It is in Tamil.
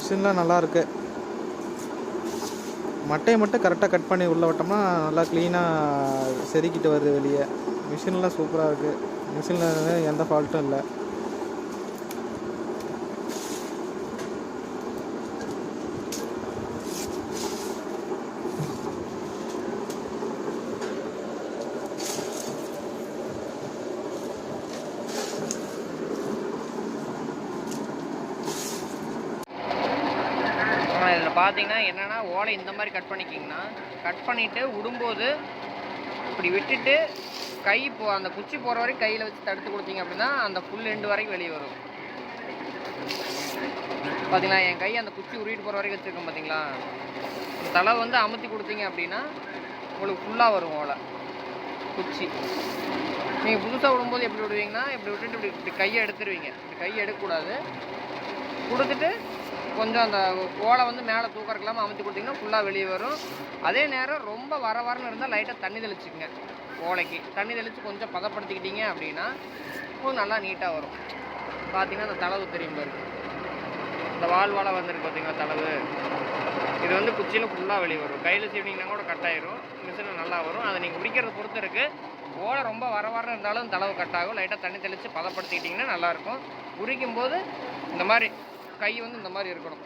மிஷின்லாம் நல்லாயிருக்கு. மட்டையை மட்டும் கரெக்டாக கட் பண்ணி உள்ளே விட்டோம்னா நல்லா க்ளீனாக செதுக்கிட்டு வருது வெளியே. மிஷின்லாம் சூப்பராக இருக்குது. மிஷினில் எந்த ஃபால்ட்டும் இல்லை. இதில் பார்த்தீங்கன்னா என்னென்னா ஓலை இந்த மாதிரி கட் பண்ணிக்கிங்கன்னா கட் பண்ணிவிட்டு விடும்போது இப்படி விட்டுட்டு கை அந்த குச்சி போகிற வரைக்கும் கையில் வச்சு தடுத்து கொடுத்தீங்க அப்படின்னா அந்த ஃபுல் எண்டு வரைக்கும் வெளியே வரும். பார்த்தீங்களா என் கை அந்த குச்சி உருவிட்டு போகிற வரைக்கும் வச்சுருக்கேன். பார்த்தீங்களா தலை வந்து அமுத்தி கொடுத்தீங்க அப்படின்னா உங்களுக்கு ஃபுல்லாக வரும் ஓலை குச்சி. நீங்கள் புதுசாக விடும்போது எப்படி விடுவீங்கன்னா இப்படி விட்டுட்டு இப்படி கையை எடுத்துருவீங்க. இப்படி கையை எடுக்கக்கூடாது. கொடுத்துட்டு கொஞ்சம் அந்த ஓலை வந்து மேலே தூக்கறக்கலாமல் அமுத்தி கொடுத்தீங்கன்னா ஃபுல்லாக வெளியே வரும். அதே நேரம் ரொம்ப வரன்னு இருந்தால் லைட்டாக தண்ணி தெளிச்சுக்கங்க. ஓலைக்கு தண்ணி தெளித்து கொஞ்சம் பதப்படுத்திக்கிட்டீங்க அப்படின்னா கொஞ்சம் நல்லா நீட்டாக வரும். பார்த்தீங்கன்னா அந்த தளவு தெரியும் பாருங்க, இந்த வாழை வந்துருக்கு பார்த்தீங்களா தளவு. இது வந்து குச்சியில் ஃபுல்லாக வெளியே வரும். கையில் சீவினீங்கன்னா கூட கட் ஆயிரும். மிஷினில் நல்லா வரும். அதை நீங்கள் உரிக்கிறத பொறுத்து இருக்குது. ஓலை ரொம்ப வரன்னு இருந்தாலும் தளவு கட் ஆகும். லைட்டாக தண்ணி தெளித்து பதப்படுத்திக்கிட்டிங்கன்னா நல்லாயிருக்கும். உரிக்கும் போது இந்த மாதிரி கை வந்து இந்த மாதிரி இருக்கணும்.